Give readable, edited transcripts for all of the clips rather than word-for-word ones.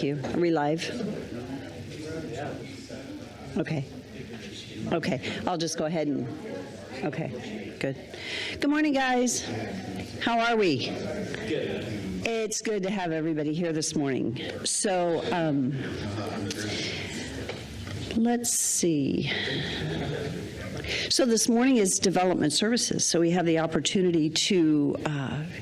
Thank you. Are we live? Okay. Okay, I'll just go ahead and, okay, good. Good morning, guys. How are we? Good. It's good to have everybody here this morning. So, let's see. So this morning is development services. So we have the opportunity to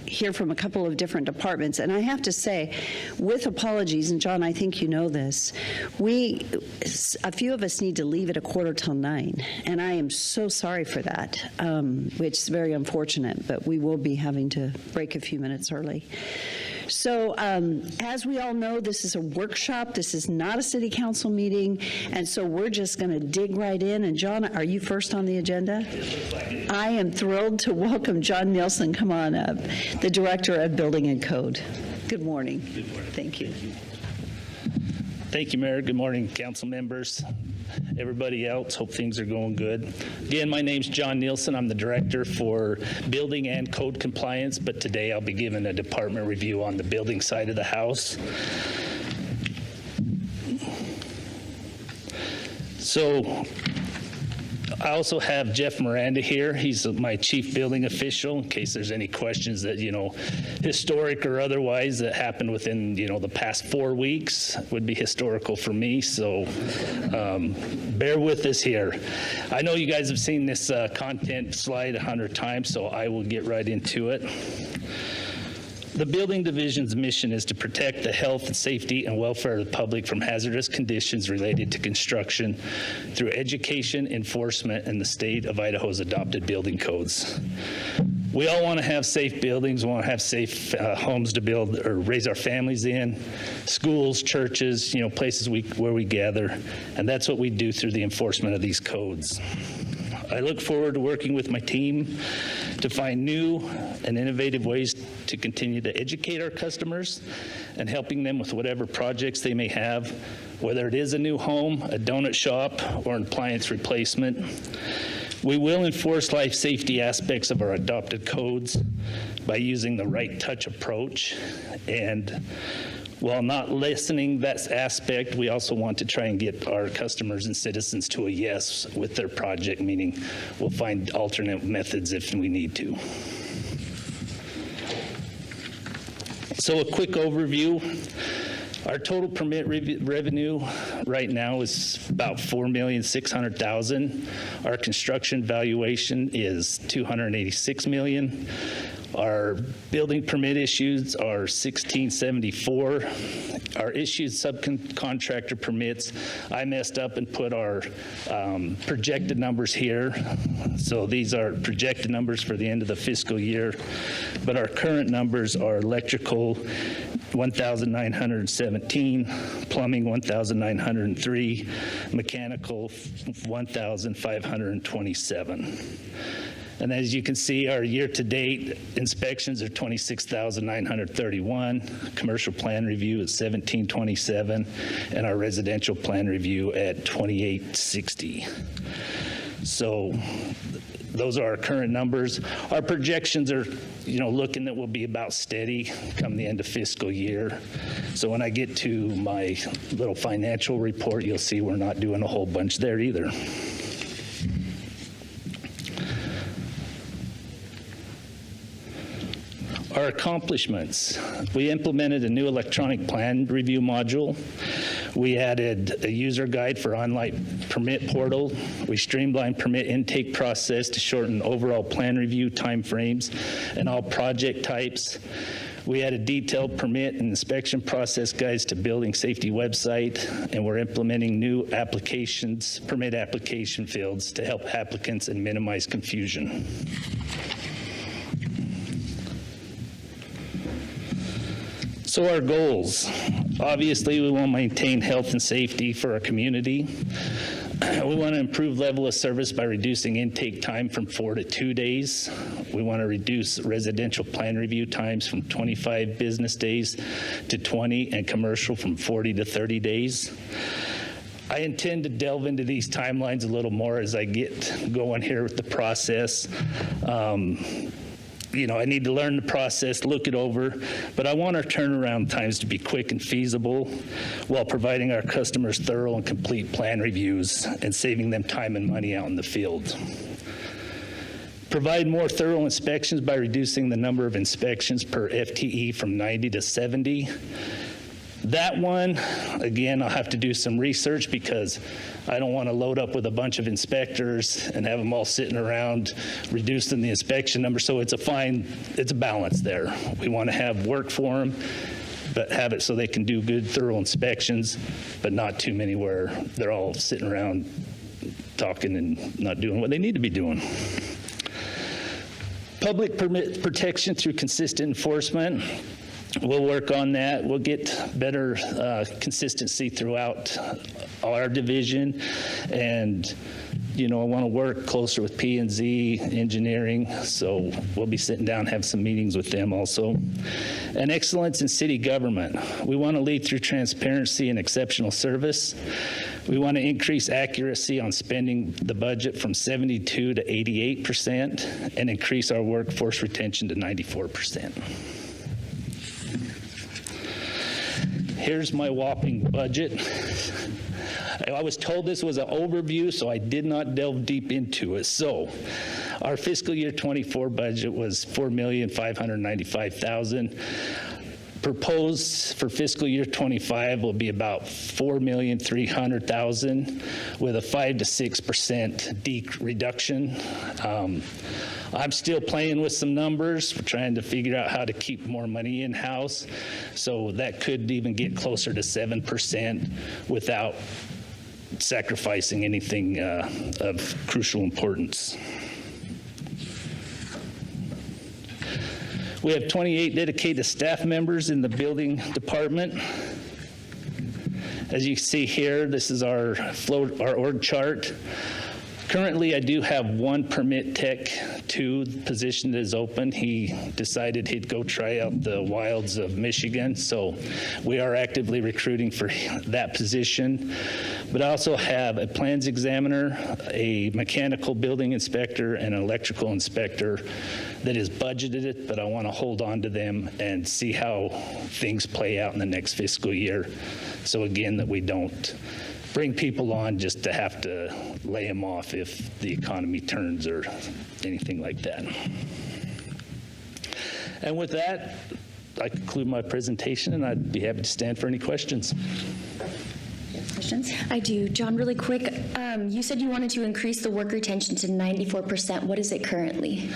hear from a couple of different departments. And I have to say, with apologies, and John, I think you know this, a few of us need to leave at 8:45. And I am so sorry for that, which is very unfortunate, but we will be having to break a few minutes early. So as we all know, this is a workshop. This is not a city council meeting. And so we're just going to dig right in. And John, are you first on the agenda? I am thrilled to welcome John Nielsen. Come on up, the Director of Building and Code. Good morning. Good morning. Thank you. Thank you, Mayor. Good morning, council members, everybody else. Hope things are going good. Again, my name's John Nielsen. I'm the Director for Building and Code Compliance, but today I'll be giving a department review on the building side of the house. So I also have Jeff Miranda here. He's my chief building official, in case there's any questions that, historic or otherwise that happened within, the past 4 weeks would be historical for me. So bear with us here. I know you guys have seen this content slide 100 times, so I will get right into it. The Building Division's mission is to protect the health and safety and welfare of the public from hazardous conditions related to construction through education, enforcement, and the state of Idaho's adopted building codes. We all want to have safe buildings, want to have safe homes to build or raise our families in, schools, churches, places where we gather, and that's what we do through the enforcement of these codes. I look forward to working with my team to find new and innovative ways to continue to educate our customers and helping them with whatever projects they may have, whether it is a new home, a donut shop, or an appliance replacement. We will enforce life safety aspects of our adopted codes by using the right touch approach. And while not lessening that aspect, we also want to try and get our customers and citizens to a yes with their project, meaning we'll find alternate methods if we need to. So a quick overview. Our total permit revenue right now is about $4,600,000. Our construction valuation is $286 million. Our building permit issues are 1674. Our issued subcontractor permits, I messed up and put our projected numbers here. So these are projected numbers for the end of the fiscal year. But our current numbers are electrical, 1,917, plumbing, 1,903, mechanical, 1,527. And as you can see, our year-to-date inspections are 26,931, commercial plan review is 1,727, and our residential plan review at 2,860. So those are our current numbers. Our projections are, looking that we'll be about steady come the end of fiscal year. So when I get to my little financial report, you'll see we're not doing a whole bunch there either. Our accomplishments. We implemented a new electronic plan review module. We added a user guide for online permit portal. We streamlined permit intake process to shorten overall plan review timeframes and all project types. We added detailed permit and inspection process guides to building safety website, and we're implementing new applications, permit application fields to help applicants and minimize confusion. So our goals, obviously we want to maintain health and safety for our community. We want to improve level of service by reducing intake time from 4 to 2 days. We want to reduce residential plan review times from 25 business days to 20 and commercial from 40 to 30 days. I intend to delve into these timelines a little more as I get going here with the process. I need to learn the process, look it over, but I want our turnaround times to be quick and feasible. while providing our customers thorough and complete plan reviews and saving them time and money out in the field. Provide more thorough inspections by reducing the number of inspections per FTE from 90 to 70. That one, again, I'll have to do some research because I don't want to load up with a bunch of inspectors and have them all sitting around reducing the inspection number. So it's a balance there. We want to have work for them, but have it so they can do good, thorough inspections, but not too many where they're all sitting around talking and not doing what they need to be doing. Public permit protection through consistent enforcement. We'll work on that. We'll get better consistency throughout our division. And, I want to work closer with P&Z engineering. So we'll be sitting down, have some meetings with them also. And excellence in city government. We want to lead through transparency and exceptional service. We want to increase accuracy on spending the budget from 72 to 88% and increase our workforce retention to 94%. Here's my whopping budget. I was told this was an overview, so I did not delve deep into it. So our fiscal year 24 budget was $4,595,000. Proposed for fiscal year 25 will be about $4,300,000 with a 5 to 6% reduction. I'm still playing with some numbers. We're trying to figure out how to keep more money in-house. So that could even get closer to 7% without sacrificing anything of crucial importance. We have 28 dedicated staff members in the building department. As you see here, this is our org chart. Currently, I do have one permit tech 2 position that is open. He decided he'd go try out the wilds of Michigan, so we are actively recruiting for that position. But I also have a plans examiner, a mechanical building inspector, and an electrical inspector that is budgeted, but I want to hold on to them and see how things play out in the next fiscal year. So again, that we don't bring people on just to have to lay them off if the economy turns or anything like that. And with that, I conclude my presentation, and I'd be happy to stand for any questions. Questions? I do. John, really quick, you said you wanted to increase the work retention to 94%. What is it currently?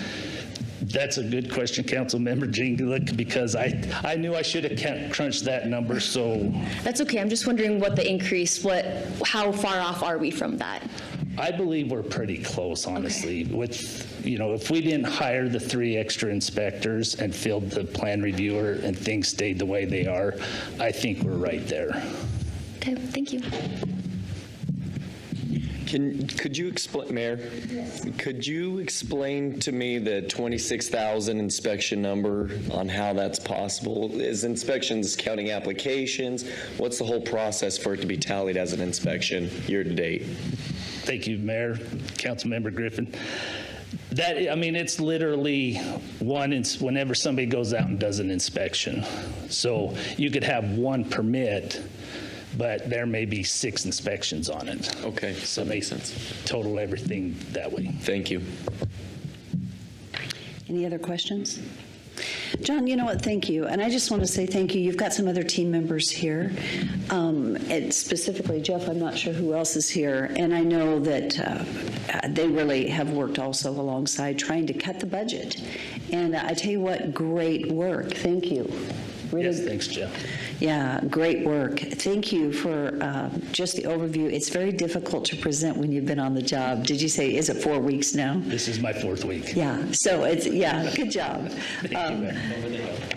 That's a good question, Councilmember Jinglick, because I knew I should have crunched that number, so. That's okay. I'm just wondering what the increase, how far off are we from that? I believe we're pretty close, honestly. Okay. With, if we didn't hire the 3 extra inspectors and filled the plan reviewer and things stayed the way they are, I think we're right there. Okay, thank you. Could you explain, Mayor? Yes. Could you explain to me the 26,000 inspection number on how that's possible? Is inspections counting applications? What's the whole process for it to be tallied as an inspection year to date? Thank you, Mayor, Councilmember Griffin. It's literally whenever somebody goes out and does an inspection. So you could have one permit, but there may be 6 inspections on it. Okay, so that makes sense. Total everything that way. Thank you. Any other questions? John, you know what, thank you. And I just want to say thank you. You've got some other team members here. And specifically, Jeff, I'm not sure who else is here. And I know that they really have worked also alongside trying to cut the budget. And I tell you what, great work. Thank you. Really, yes, thanks, Jeff. Yeah, great work. Thank you for just the overview. It's very difficult to present when you've been on the job. Did you say, is it 4 weeks now? This is my 4th week. Yeah, so good job. Thank you,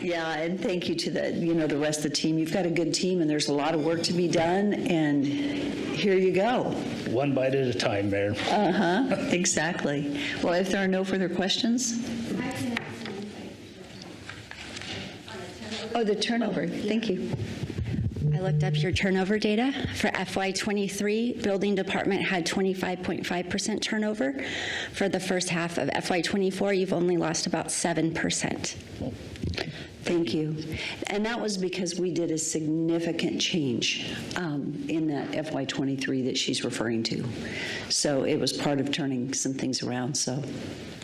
yeah, and thank you to the rest of the team. You've got a good team, and there's a lot of work to be done, and here you go. One bite at a time, Mayor. Exactly. Well, if there are no further questions. Oh, the turnover. Thank you. I looked up your turnover data. For FY23, building department had 25.5% turnover. For the first half of FY24, you've only lost about 7%. Thank you. And that was because we did a significant change in that FY23 that she's referring to. So it was part of turning some things around. So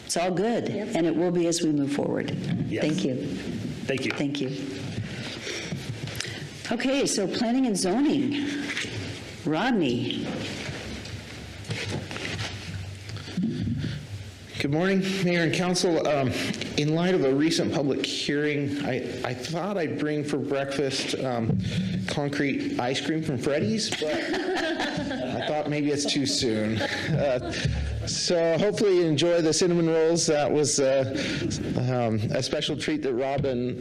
it's all good, and it will be as we move forward. Yes. Thank you. Thank you. Thank you. Okay, so planning and zoning. Rodney. Good morning, Mayor and Council. In light of a recent public hearing, I thought I'd bring for breakfast concrete ice cream from Freddy's, but I thought maybe it's too soon. So hopefully you enjoy the cinnamon rolls. That was a special treat that Robin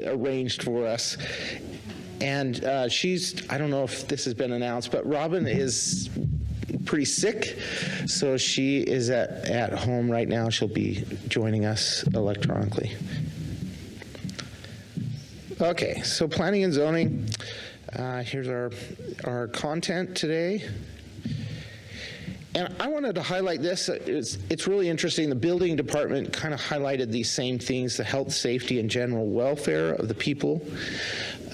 arranged for us. And I don't know if this has been announced, but Robin is pretty sick, so she is at home right now. She'll be joining us electronically. Okay, so planning and zoning. Here's our content today. And I wanted to highlight this. It's really interesting. The building department kind of highlighted these same things, the health, safety, and general welfare of the people.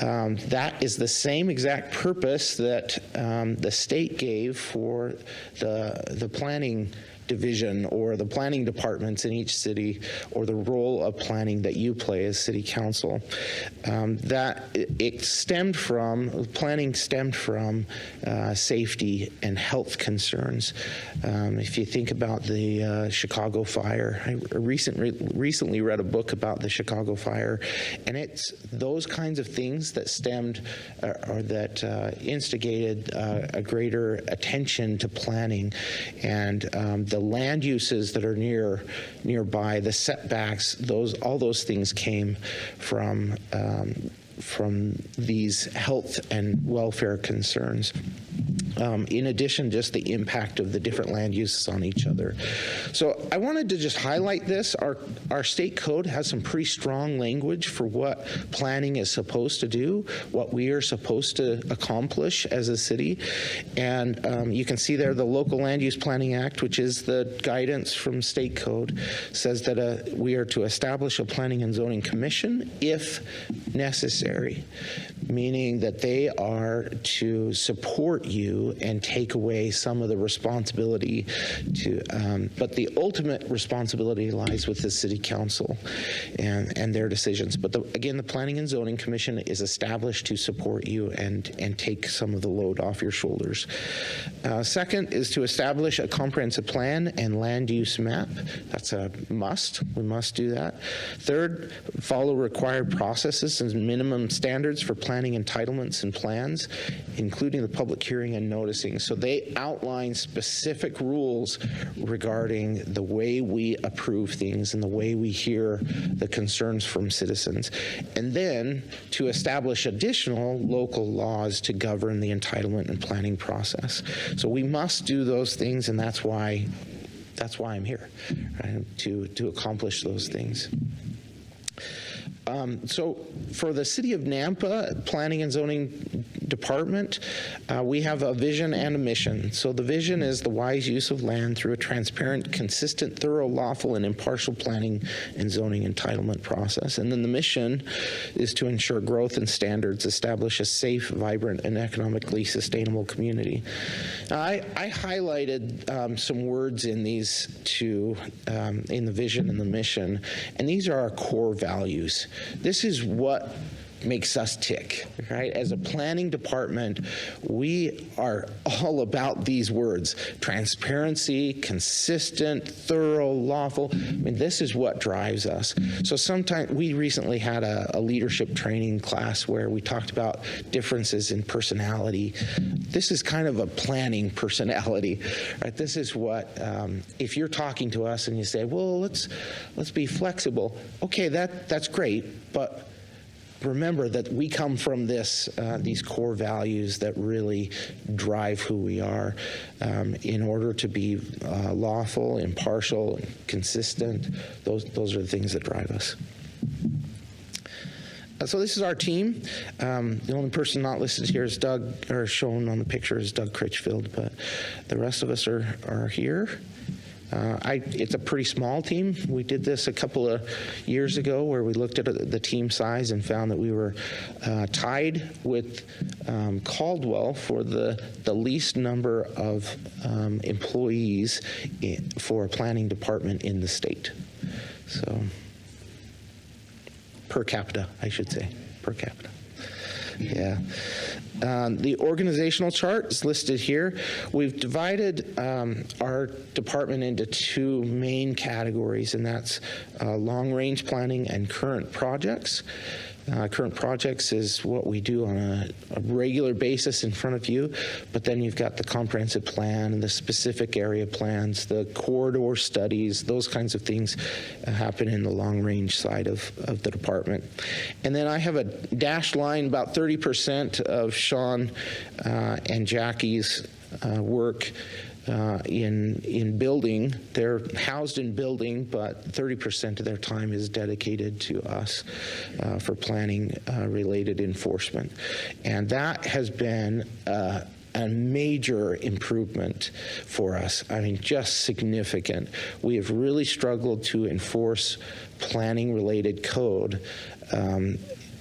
That is the same exact purpose that the state gave for the planning division or the planning departments in each city, or the role of planning that you play as city council. Planning stemmed from safety and health concerns. If you think about the Chicago fire, I recently read a book about the Chicago fire, and it's those kinds of things that stemmed or that instigated a greater attention to planning, and the land uses that are nearby, the setbacks, all those things came from these health and welfare concerns. In addition, just the impact of the different land uses on each other. So I wanted to just highlight this. Our state code has some pretty strong language for what planning is supposed to do, what we are supposed to accomplish as a city. And you can see there the Local Land Use Planning Act, which is the guidance from state code, says that we are to establish a planning and zoning commission if necessary, meaning that they are to support you and take away some of the responsibility but the ultimate responsibility lies with the city council and their decisions. But again, the Planning and Zoning Commission is established to support you and take some of the load off your shoulders. Second is to establish a comprehensive plan and land use map. That's a must. We must do that. Third, follow required processes and minimum standards for planning entitlements and plans, including the public hearing and noticing. So they outline specific rules regarding the way we approve things and the way we hear the concerns from citizens. And then to establish additional local laws to govern the entitlement and planning process. So we must do those things, and that's why I'm here, right, to accomplish those things. So for the City of Nampa Planning and Zoning Department, we have a vision and a mission. So the vision is the wise use of land through a transparent, consistent, thorough, lawful, and impartial planning and zoning entitlement process. And then the mission is to ensure growth and standards, establish a safe, vibrant, and economically sustainable community. Now, I highlighted some words in these two, in the vision and the mission, and these are our core values. This is what makes us tick, right? As a planning department, we are all about these words: transparency, consistent, thorough, lawful. I mean, this is what drives us. So sometimes, we recently had a leadership training class where we talked about differences in personality. This is kind of a planning personality, right? This is what, if you're talking to us and you say, well, let's be flexible. Okay, that's great, but remember that we come from these core values that really drive who we are, in order to be lawful, impartial, and consistent. Those are the things that drive us. So this is our team. The only person not listed here is Doug, or shown on the picture is Doug Critchfield, but the rest of us are here. It's a pretty small team. We did this a couple of years ago where we looked at the team size and found that we were tied with Caldwell for the least number of employees for a planning department in the state. So, per capita, I should say, per capita. Yeah. The organizational chart is listed here. We've divided our department into two main categories, and that's long-range planning and current projects. Current projects is what we do on a regular basis in front of you, but then you've got the comprehensive plan and the specific area plans, the corridor studies, those kinds of things happen in the long-range side of the department. And then I have a dashed line, about 30% of Sean and Jackie's work in building. They're housed in building, but 30% of their time is dedicated to us for planning related enforcement. And that has been a major improvement for us. I mean, just significant. We have really struggled to enforce planning related code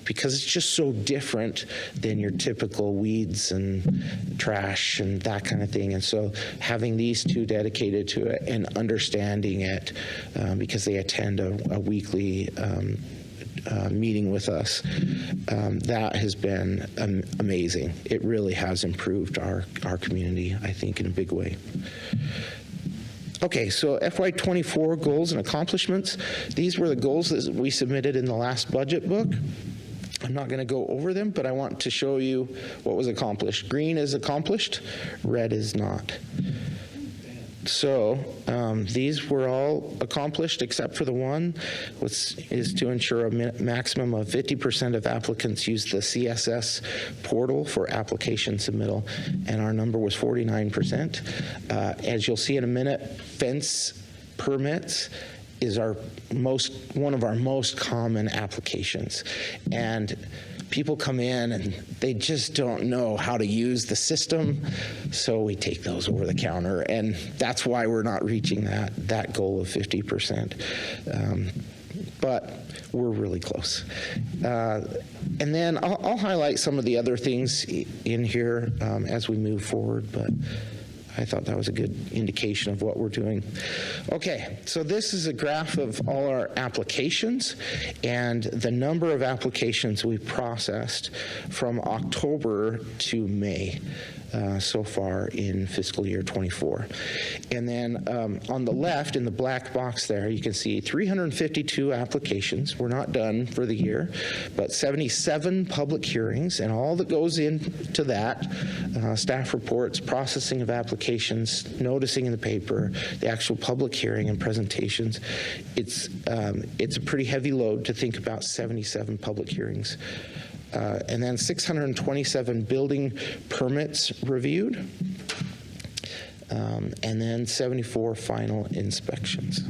because it's just so different than your typical weeds and trash and that kind of thing. And so having these two dedicated to it and understanding it because they attend a weekly meeting with us, that has been amazing. It really has improved our community, I think, in a big way. Okay, so FY24 goals and accomplishments. These were the goals that we submitted in the last budget book. I'm not going to go over them, but I want to show you what was accomplished. Green is accomplished, red is not. So these were all accomplished except for the one, which is to ensure a maximum of 50% of applicants use the CSS portal for application submittal, and our number was 49%. As you'll see in a minute, fence permits is one of our most common applications. And people come in and they just don't know how to use the system, so we take those over the counter, and that's why we're not reaching that goal of 50%. But we're really close. And then I'll highlight some of the other things in here as we move forward, but I thought that was a good indication of what we're doing. Okay, so this is a graph of all our applications and the number of applications we processed from October to May so far in fiscal year 24. And then on the left, in the black box there, you can see 352 applications. We're not done for the year, but 77 public hearings, and all that goes into that, staff reports, processing of applications, noticing in the paper, the actual public hearing and presentations. It's a pretty heavy load to think about 77 public hearings. And then 627 building permits reviewed, and then 74 final inspections.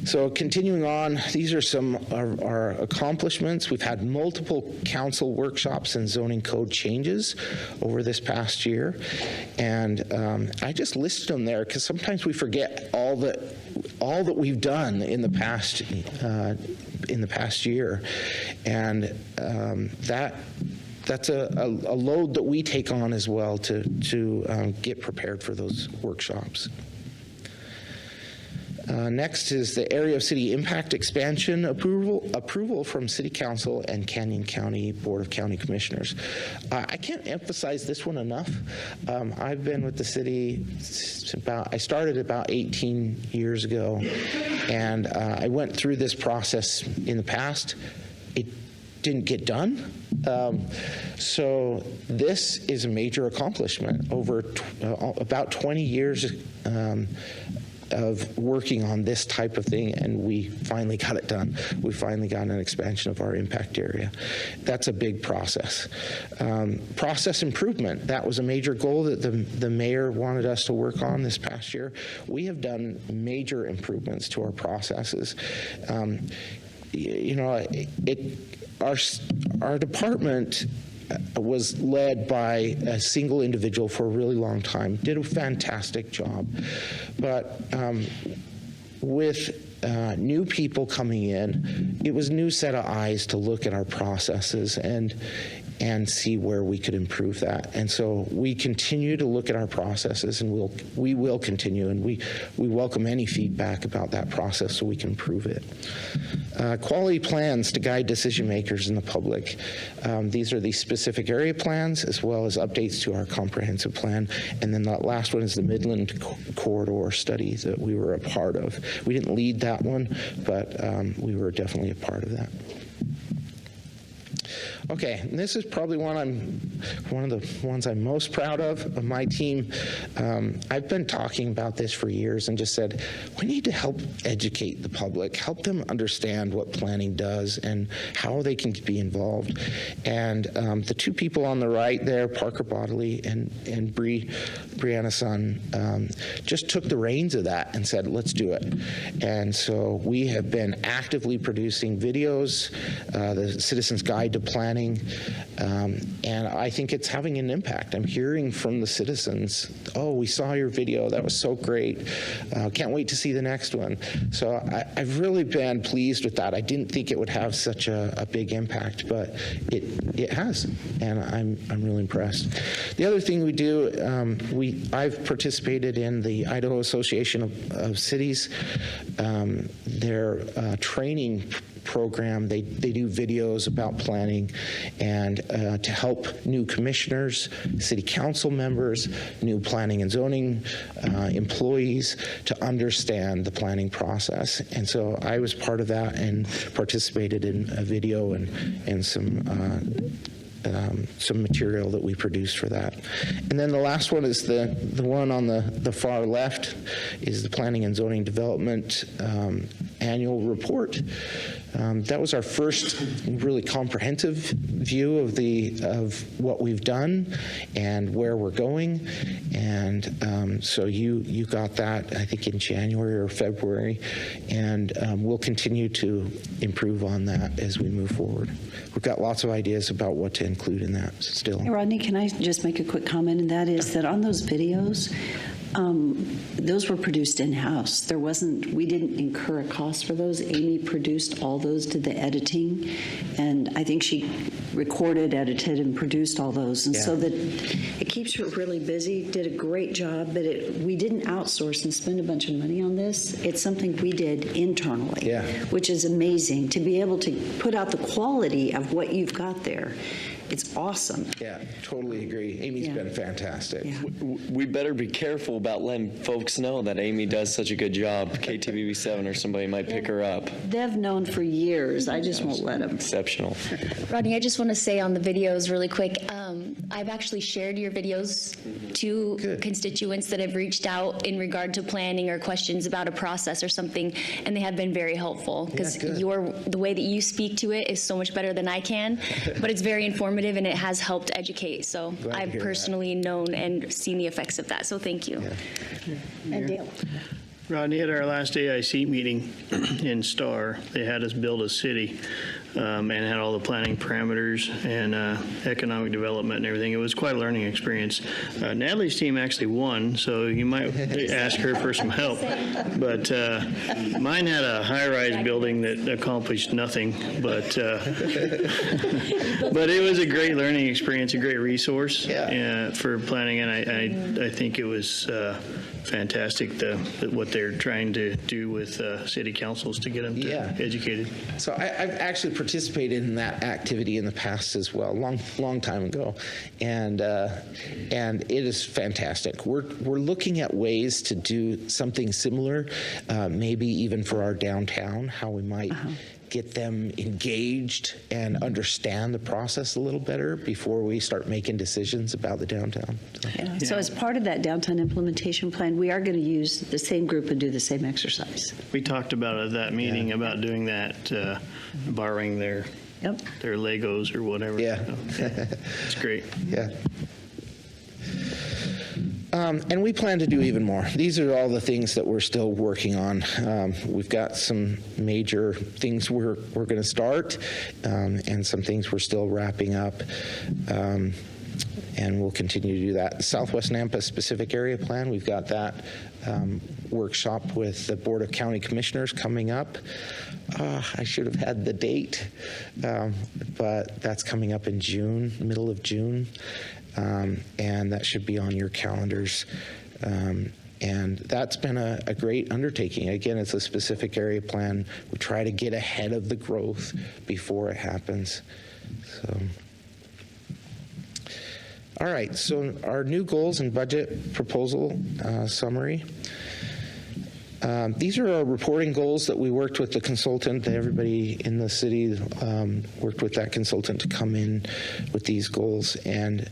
So continuing on, these are some of our accomplishments. We've had multiple council workshops and zoning code changes over this past year. And I just listed them there because sometimes we forget all that we've done in the past year. And that's a load that we take on as well to get prepared for those workshops. Next is the area of city impact expansion approval from City Council and Canyon County Board of County Commissioners. I can't emphasize this one enough. I've been with the city I started about 18 years ago, and I went through this process in the past. It didn't get done. So this is a major accomplishment over about 20 years of working on this type of thing, and we finally got it done. We finally got an expansion of our impact area. That's a big process. Process improvement, that was a major goal that the mayor wanted us to work on this past year. We have done major improvements to our processes. Our department was led by a single individual for a really long time, did a fantastic job. But with new people coming in, it was a new set of eyes to look at our processes and see where we could improve that. And so we continue to look at our processes, and we will continue, and we welcome any feedback about that process so we can improve it. Quality plans to guide decision makers and the public. These are the specific area plans as well as updates to our comprehensive plan. And then that last one is the Midland Corridor study that we were a part of. We didn't lead that one, but we were definitely a part of that. Okay, and this is probably one of the ones I'm most proud of my team. I've been talking about this for years and just said, we need to help educate the public, help them understand what planning does and how they can be involved. And the two people on the right there, Parker Bodley and Brianna Sun, just took the reins of that and said, let's do it. And so we have been actively producing videos, the Citizens Guide to Planning, and I think it's having an impact. I'm hearing from the citizens, oh, we saw your video, that was so great, can't wait to see the next one. So I've really been pleased with that. I didn't think it would have such a big impact, but it has, and I'm really impressed. The other thing we do, I've participated in the Idaho Association of Cities, their training program. They do videos about planning and to help new commissioners, city council members, new planning and zoning employees to understand the planning process. And so I was part of that and participated in a video and some material that we produced for that. And then the last one is the one on the far left is the Planning and Zoning Development annual report. That was our first really comprehensive view of what we've done and where we're going. And so you got that, I think, in January or February, and we'll continue to improve on that as we move forward. We've got lots of ideas about what to include in that still. Hey, Rodney, can I just make a quick comment? And that is that on those videos, those were produced in-house. We didn't incur a cost for those. Amy produced all those, did the editing, and I think she recorded, edited, and produced all those. And so that it keeps her really busy, did a great job, but we didn't outsource and spend a bunch of money on this. It's something we did internally, which is amazing to be able to put out the quality of what you've got there. It's awesome. Yeah, totally agree. Amy's been fantastic. Yeah. We better be careful about letting folks know that Amy does such a good job. KTVB7 or somebody might pick her up. They've known for years. I just won't let them. Exceptional. Rodney, I just want to say on the videos really quick, I've actually shared your videos to constituents that have reached out in regard to planning or questions about a process or something, and they have been very helpful because the way that you speak to it is so much better than I can, but it's very informative and it has helped educate. So I've personally known and seen the effects of that. So thank you. And Dale. Rodney, at our last AIC meeting in Star, they had us build a city and had all the planning parameters and economic development and everything. It was quite a learning experience. Natalie's team actually won, so you might ask her for some help. But mine had a high-rise building that accomplished nothing, but it was a great learning experience, a great resource for planning, and I think it was fantastic what they're trying to do with city councils to get them educated. So I've actually participated in that activity in the past as well, long time ago, and it is fantastic. We're looking at ways to do something similar, maybe even for our downtown, how we might get them engaged and understand the process a little better before we start making decisions about the downtown. So as part of that downtown implementation plan, we are going to use the same group and do the same exercise. We talked about at that meeting about doing that, borrowing their Legos or whatever. Yeah. It's great. Yeah. And we plan to do even more. These are all the things that we're still working on. We've got some major things we're going to start, and some things we're still wrapping up. And we'll continue to do that. Southwest Nampa Specific Area Plan, we've got that workshop with the Board of County Commissioners coming up. I should have had the date, but that's coming up in June, middle of June, and that should be on your calendars. And that's been a great undertaking. Again, it's a specific area plan. We try to get ahead of the growth before it happens. So. All right, so our new goals and budget proposal summary. These are our reporting goals that we worked with the consultant. Everybody in the city worked with that consultant to come in with these goals. And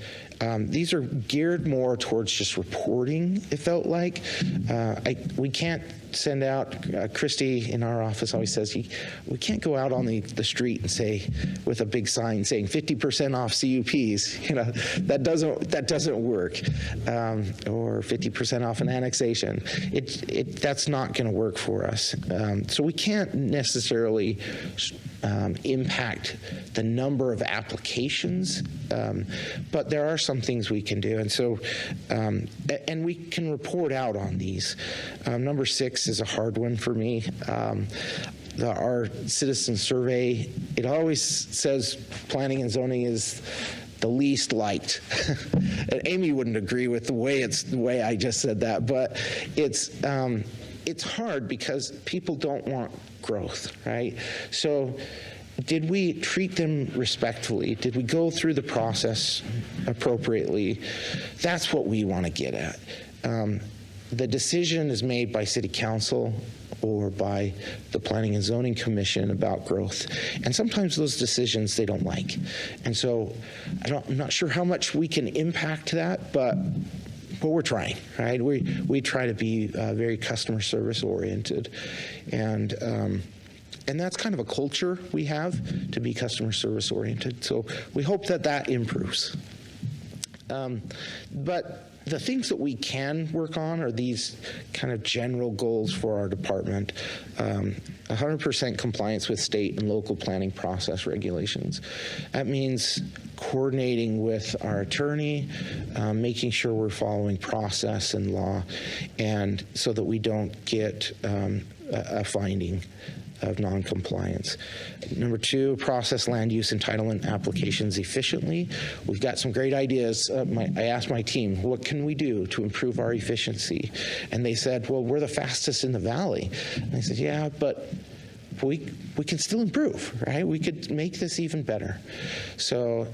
these are geared more towards just reporting, it felt like. We can't send out, Christy in our office always says, we can't go out on the street and say, with a big sign saying 50% off CUPs, you know, that doesn't work, or 50% off an annexation. That's not going to work for us. So we can't necessarily impact the number of applications, but there are some things we can do. And so, and we can report out on these. Number 6 is a hard one for me. Our citizen survey, it always says planning and zoning is the least liked. And Amy wouldn't agree with the way I just said that, but it's hard because people don't want growth, right? So did we treat them respectfully? Did we go through the process appropriately? That's what we want to get at. The decision is made by City Council or by the Planning and Zoning Commission about growth. And sometimes those decisions they don't like. And so I'm not sure how much we can impact that, but we're trying, right? We try to be very customer service oriented. And that's kind of a culture we have, to be customer service oriented. So we hope that improves. But the things that we can work on are these kind of general goals for our department. 100% compliance with state and local planning process regulations. That means coordinating with our attorney, making sure we're following process and law, and so that we don't get a finding of noncompliance. Number 2, process land use entitlement applications efficiently. We've got some great ideas. I asked my team, what can we do to improve our efficiency? And they said, well, we're the fastest in the valley. And I said, yeah, but we can still improve, right? We could make this even better. So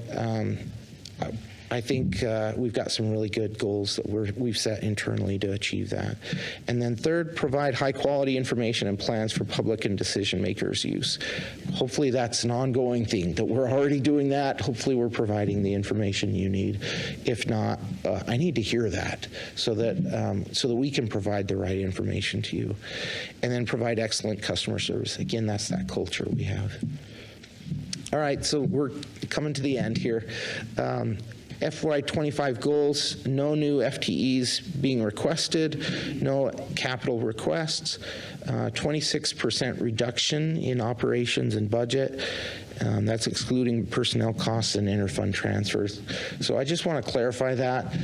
I think we've got some really good goals that we've set internally to achieve that. And then 3rd, provide high quality information and plans for public and decision makers' use. Hopefully that's an ongoing thing, that we're already doing that. Hopefully we're providing the information you need. If not, I need to hear that so that we can provide the right information to you. And then provide excellent customer service. Again, that's that culture we have. All right, so we're coming to the end here. FY25 goals, no new FTEs being requested, no capital requests, 26% reduction in operations and budget. That's excluding personnel costs and interfund transfers. So I just want to clarify that.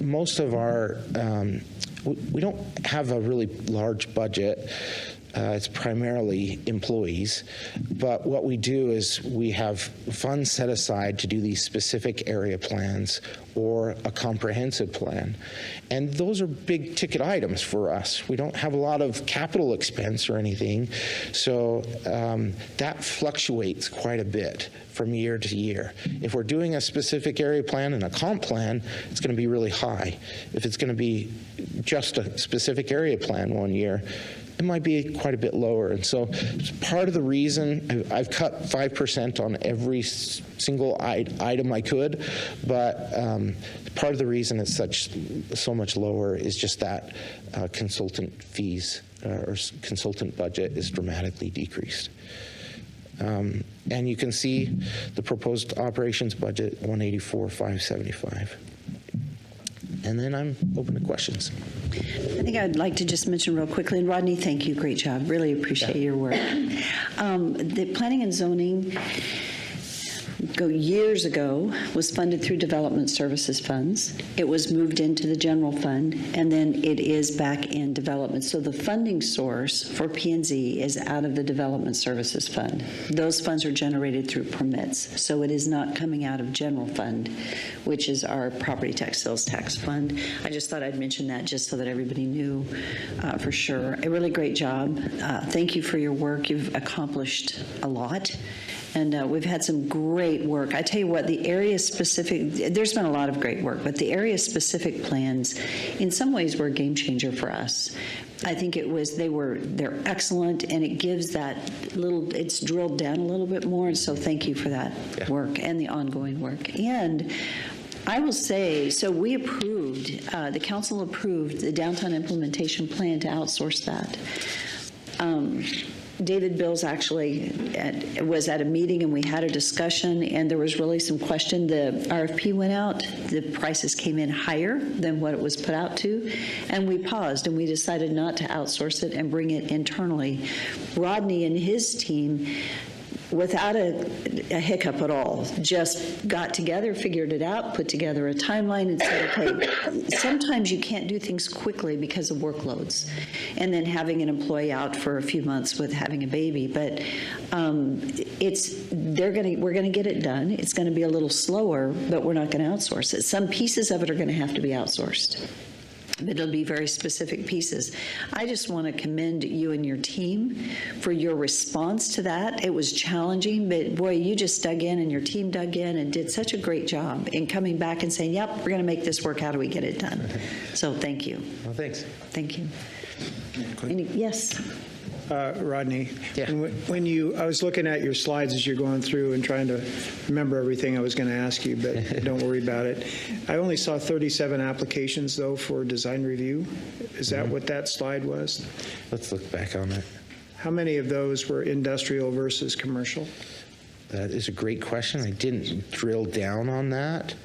Most of our, we don't have a really large budget. It's primarily employees, but what we do is we have funds set aside to do these specific area plans or a comprehensive plan. And those are big ticket items for us. We don't have a lot of capital expense or anything, so that fluctuates quite a bit from year to year. If we're doing a specific area plan and a comp plan, it's going to be really high. If it's going to be just a specific area plan one year, it might be quite a bit lower. And so part of the reason I've cut 5% on every single item I could, but part of the reason it's so much lower is just that consultant fees or consultant budget is dramatically decreased. And you can see the proposed operations budget, 184,575. and then I'm open to questions. I think I'd like to just mention real quickly, and Rodney, thank you, great job, really appreciate your work. The planning and zoning years ago was funded through development services funds. It was moved into the general fund, and then it is back in development. So the funding source for P&Z is out of the development services fund. Those funds are generated through permits, so it is not coming out of general fund, which is our property tax sales tax fund. I just thought I'd mention that just so that everybody knew for sure. A really great job. Thank you for your work. You've accomplished a lot. And we've had some great work. I tell you what, the area-specific, there's been a lot of great work, but the area-specific plans, in some ways, were a game changer for us. I think they're excellent, and it gives that it's drilled down a little bit more, and so thank you for that work and the ongoing work. And I will say, so we approved, the council approved the downtown implementation plan to outsource that. David Bills actually was at a meeting, and we had a discussion, and there was really some question. The RFP went out. The prices came in higher than what it was put out to, and we paused, and we decided not to outsource it and bring it internally. Rodney and his team, without a hiccup at all, just got together, figured it out, put together a timeline, and said, okay, sometimes you can't do things quickly because of workloads, and then having an employee out for a few months with having a baby. But we're going to get it done. It's going to be a little slower, but we're not going to outsource it. Some pieces of it are going to have to be outsourced. It'll be very specific pieces. I just want to commend you and your team for your response to that. It was challenging, but boy, you just dug in, and your team dug in and did such a great job in coming back and saying, yep, we're going to make this work. How do we get it done? So thank you. Well, thanks. Thank you. Yes. Rodney. Yeah. When I was looking at your slides as you're going through and trying to remember everything I was going to ask you, but don't worry about it. I only saw 37 applications, though, for design review. Is that what that slide was? Let's look back on it. How many of those were industrial versus commercial? That is a great question. I didn't drill down on that.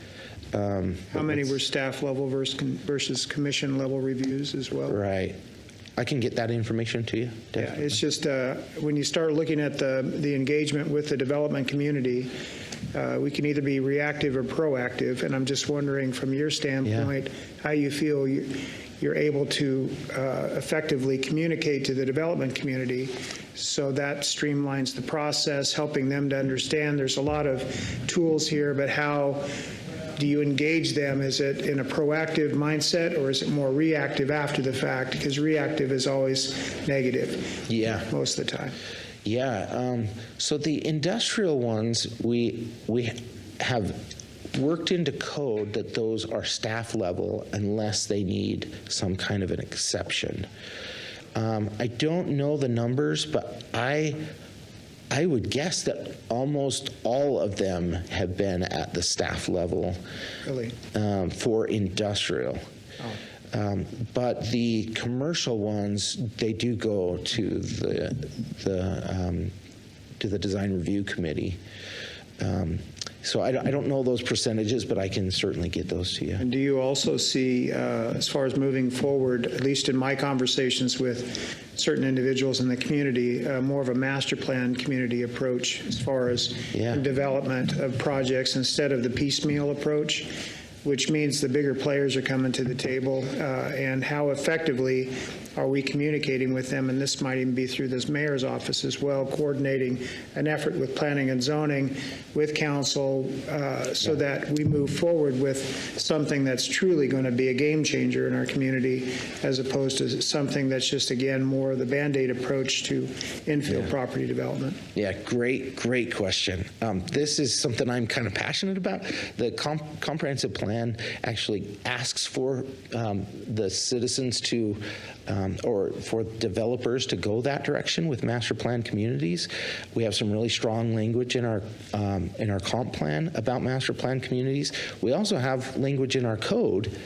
How many were staff level versus commission level reviews as well? Right. I can get that information to you. Yeah, it's just when you start looking at the engagement with the development community, we can either be reactive or proactive, and I'm just wondering from your standpoint how you feel you're able to effectively communicate to the development community so that streamlines the process, helping them to understand there's a lot of tools here, but how do you engage them? Is it in a proactive mindset, or is it more reactive after the fact? Because reactive is always negative. Yeah. Most of the time. Yeah. So the industrial ones, we have worked into code that those are staff level unless they need some kind of an exception. I don't know the numbers, but I would guess that almost all of them have been at the staff level. Really? For industrial. Oh. But the commercial ones, they do go to the design review committee. So I don't know those percentages, but I can certainly get those to you. And do you also see, as far as moving forward, at least in my conversations with certain individuals in the community, more of a master plan community approach as far as development of projects instead of the piecemeal approach, which means the bigger players are coming to the table, and how effectively are we communicating with them? And this might even be through this mayor's office as well, coordinating an effort with planning and zoning, with council, so that we move forward with something that's truly going to be a game changer in our community, as opposed to something that's just, again, more of the Band-Aid approach to infill property development. Yeah, great question. This is something I'm kind of passionate about. The comprehensive plan actually asks for the citizens to or for developers to go that direction with master plan communities. We have some really strong language in our comp plan about master plan communities. We also have language in our code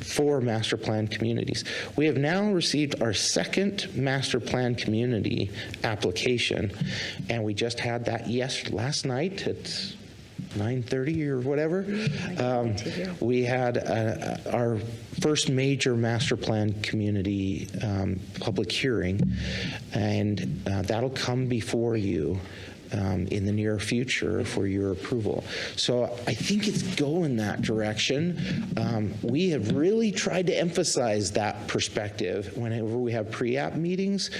for master plan communities. We have now received our second master plan community application, and we just had that last night at 9:30 or whatever, we had our first major master plan community public hearing, and that'll come before you in the near future for your approval. So I think it's going that direction. We have really tried to emphasize that perspective whenever we have pre-app meetings.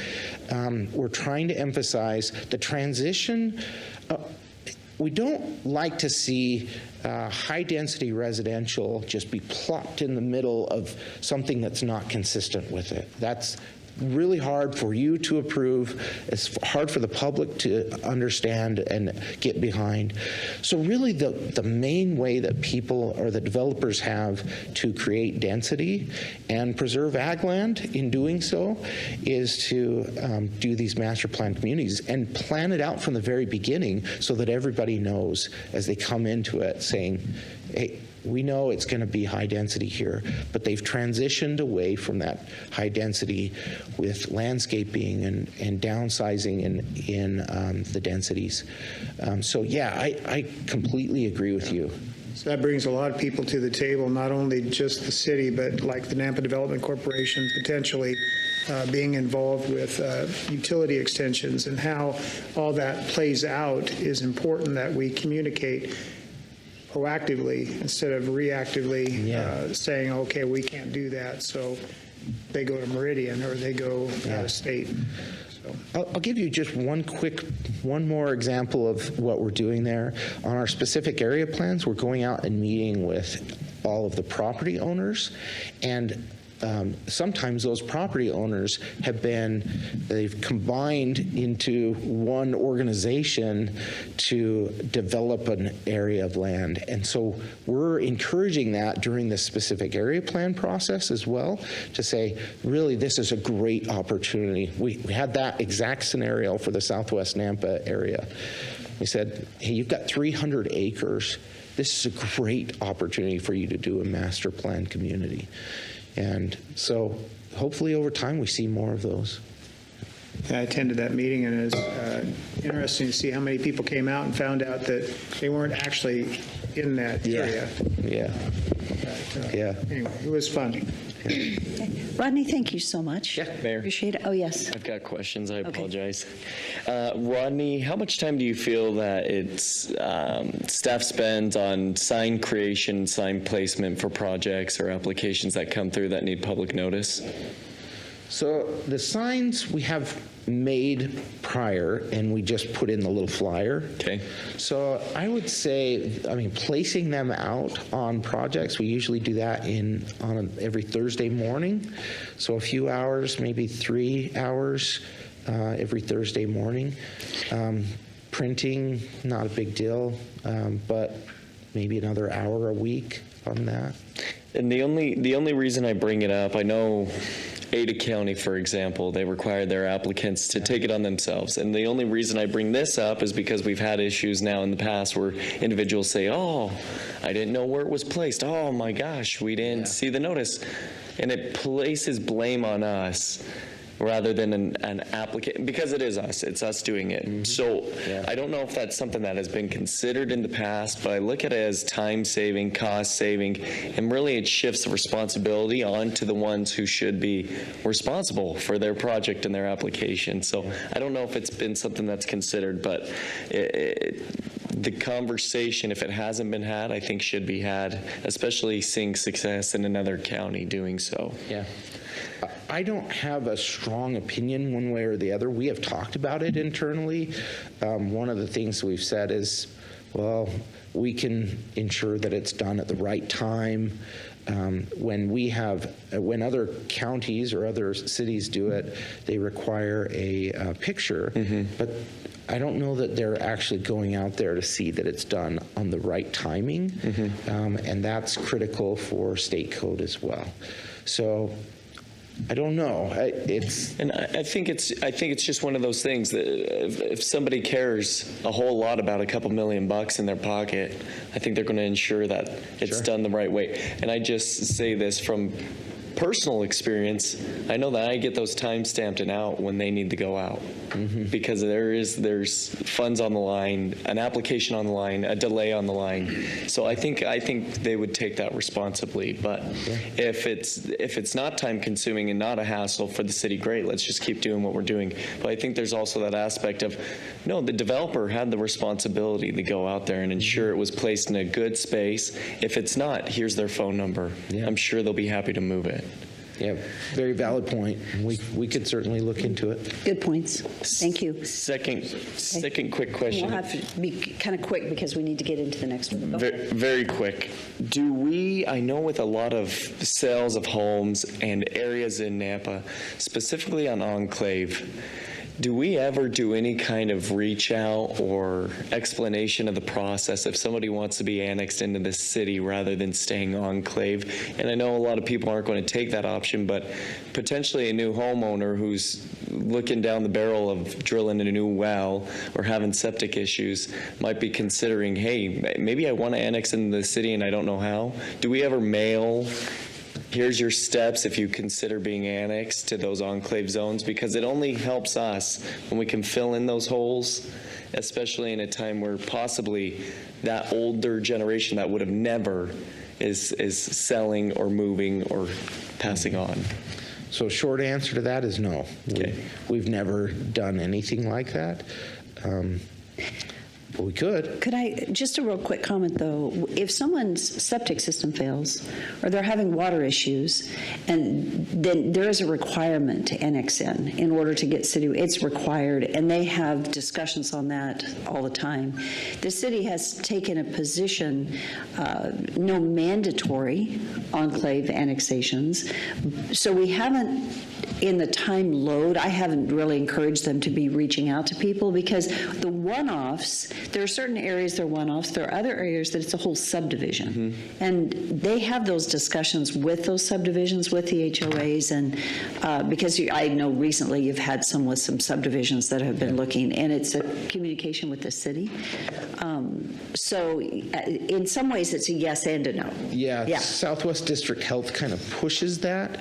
We're trying to emphasize the transition. We don't like to see high-density residential just be plopped in the middle of something that's not consistent with it. That's really hard for you to approve. It's hard for the public to understand and get behind. So really the main way that people or the developers have to create density and preserve ag land in doing so is to do these master plan communities and plan it out from the very beginning so that everybody knows as they come into it saying, hey, we know it's going to be high density here, but they've transitioned away from that high density with landscaping and downsizing in the densities. So yeah, I completely agree with you. So that brings a lot of people to the table, not only just the city, but like the Nampa Development Corporation potentially being involved with utility extensions, and how all that plays out is important that we communicate proactively instead of reactively saying, okay, we can't do that, so they go to Meridian or they go out of state. So. I'll give you just one more example of what we're doing there. On our specific area plans, we're going out and meeting with all of the property owners, and sometimes those property owners they've combined into one organization to develop an area of land. And so we're encouraging that during the specific area plan process as well, to say, really, this is a great opportunity. We had that exact scenario for the Southwest Nampa area. We said, hey, you've got 300 acres. This is a great opportunity for you to do a master plan community. And so hopefully over time we see more of those. I attended that meeting, and it was interesting to see how many people came out and found out that they weren't actually in that area. Yeah. Anyway, it was fun. Rodney, thank you so much. Yeah, Mayor. Appreciate it. Oh, yes. I've got questions. I apologize. Rodney, how much time do you feel that it's staff spends on sign creation, sign placement for projects or applications that come through that need public notice? So the signs we have made prior, and we just put in the little flyer. Okay. So I would say, placing them out on projects, we usually do that every Thursday morning. So a few hours, maybe 3 hours every Thursday morning. Printing, not a big deal, but maybe another hour a week on that. And the only reason I bring it up, I know Ada County, for example, they require their applicants to take it on themselves. And the only reason I bring this up is because we've had issues now in the past where individuals say, oh, I didn't know where it was placed. Oh my gosh, we didn't see the notice. And it places blame on us rather than an applicant, because it is us. It's us doing it. Mm-hmm. So I don't know if that's something that has been considered in the past, but I look at it as time saving, cost saving, and really it shifts the responsibility onto the ones who should be responsible for their project and their application. So I don't know if it's been something that's considered, but the conversation, if it hasn't been had, I think should be had, especially seeing success in another county doing so. Yeah. I don't have a strong opinion one way or the other. We have talked about it internally. One of the things we've said is, well, we can ensure that it's done at the right time. When other counties or other cities do it, they require a picture, but I don't know that they're actually going out there to see that it's done on the right timing, and that's critical for state code as well. So I don't know. I think it's just one of those things that if somebody cares a whole lot about a couple $1 million in their pocket, I think they're going to ensure that it's done the right way. And I just say this from personal experience, I know that I get those time stamped and out when they need to go out, because there's funds on the line, an application on the line, a delay on the line. So I think they would take that responsibly. But if it's not time consuming and not a hassle for the city, great. Let's just keep doing what we're doing. But I think there's also that aspect of, no, the developer had the responsibility to go out there and ensure it was placed in a good space. If it's not, here's their phone number. Yeah. I'm sure they'll be happy to move it. Yeah, very valid point. We could certainly look into it. Good points. Thank you. Second quick question. We'll have to be kind of quick because we need to get into the next one. Very quick. I know with a lot of sales of homes and areas in Nampa, specifically on Enclave, do we ever do any kind of reach out or explanation of the process if somebody wants to be annexed into the city rather than staying Enclave? And I know a lot of people aren't going to take that option, but potentially a new homeowner who's looking down the barrel of drilling a new well or having septic issues might be considering, hey, maybe I want to annex into the city and I don't know how. Do we ever mail, here's your steps if you consider being annexed to those enclave zones? Because it only helps us when we can fill in those holes, especially in a time where possibly that older generation that would have never is selling or moving or passing on. So short answer to that is no. Okay. We've never done anything like that. But we could. Could I, just a real quick comment though, if someone's septic system fails or they're having water issues, and then there is a requirement to annex in order to get city, it's required, and they have discussions on that all the time. The city has taken a position, no mandatory enclave annexations, so we haven't, in the time load, I haven't really encouraged them to be reaching out to people, because the one-offs, there are certain areas that are one-offs, there are other areas that it's a whole subdivision. And they have those discussions with those subdivisions, with the HOAs, and because I know recently you've had some with some subdivisions that have been looking, and it's a communication with the city. So in some ways it's a yes and a no. Yeah, Southwest District Health kind of pushes that.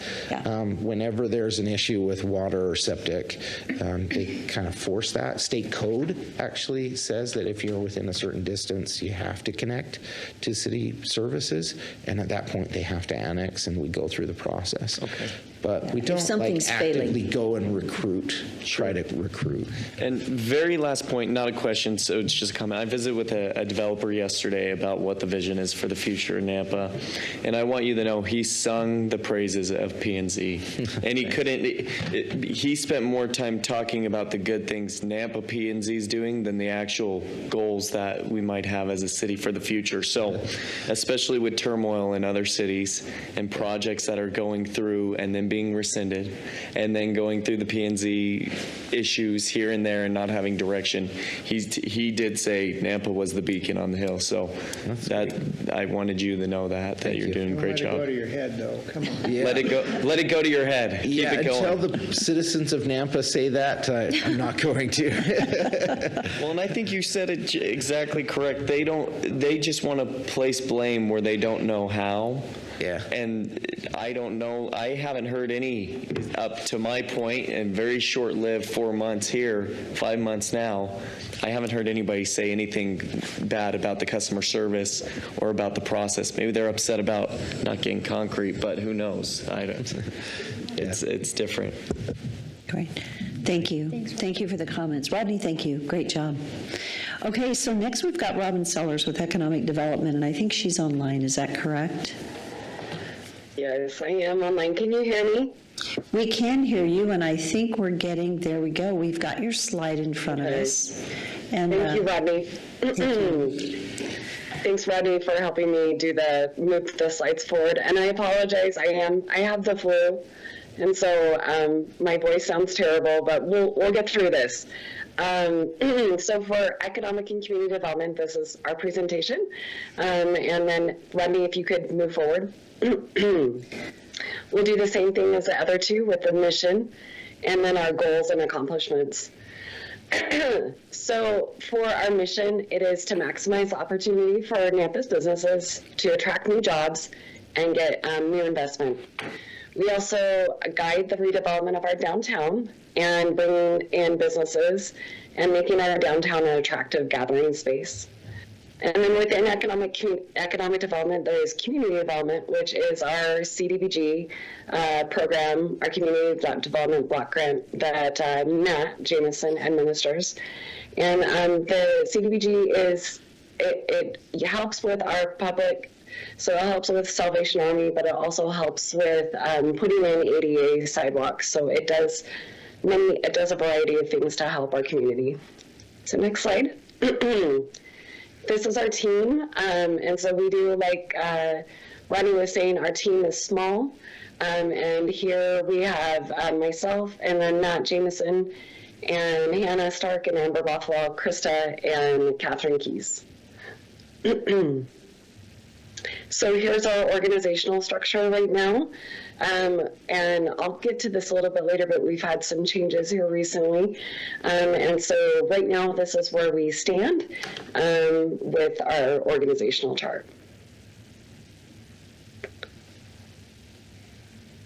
Whenever there's an issue with water or septic, they kind of force that. State code actually says that if you're within a certain distance, you have to connect to city services, and at that point they have to annex, and we go through the process. Okay. But we don't actively go and try to recruit. And very last point, not a question, so it's just a comment. I visited with a developer yesterday about what the vision is for the future in Nampa, and I want you to know he sung the praises of P&Z, and he couldn't. He spent more time talking about the good things Nampa P&Z is doing than the actual goals that we might have as a city for the future. So, especially with turmoil in other cities and projects that are going through and then being rescinded, and then going through the P&Z issues here and there and not having direction, he did say Nampa was the beacon on the hill. So I wanted you to know that you're doing a great job. Let it go to your head, though. Come on. Yeah. Let it go to your head. Keep it going. Until the citizens of Nampa say that, I'm not going to. Well, and I think you said it exactly correct. They just want to place blame where they don't know how. Yeah. And I don't know, I haven't heard any, up to my point, and very short-lived 4 months here, 5 months now, I haven't heard anybody say anything bad about the customer service or about the process. Maybe they're upset about not getting concrete, but who knows? It's different. Great. Thank you. Thanks. Thank you for the comments. Rodney, thank you. Great job. Okay, so next we've got Robin Sellers with Economic Development, and I think she's online. Is that correct? Yes, I am online. Can you hear me? We can hear you, and I think we're getting, there we go. We've got your slide in front of us. And, Thank you, Rodney. Thanks, Rodney, for helping me move the slides forward. And I apologize. I have the flu, and so my voice sounds terrible, but we'll get through this. So for economic and community development, this is our presentation. And then, Rodney, if you could move forward. We'll do the same thing as the other two with the mission and then our goals and accomplishments. So for our mission, it is to maximize opportunity for Nampa's businesses to attract new jobs and get new investment. We also guide the redevelopment of our downtown and bringing in businesses and making our downtown an attractive gathering space. And then within economic development, there is community development, which is our CDBG program, our community development block grant that Matt Jameson administers. And the CDBG it helps with our public, so it helps with Salvation Army, but it also helps with putting in ADA sidewalks. So it does a variety of things to help our community. So next slide. This is our team, and so we do, like Ronnie was saying, our team is small, and here we have myself, and then Matt Jameson, and Hannah Stark, and Amber Bothwell, Krista, and Catherine Keys. So here's our organizational structure right now, and I'll get to this a little bit later, but we've had some changes here recently, and so right now this is where we stand with our organizational chart.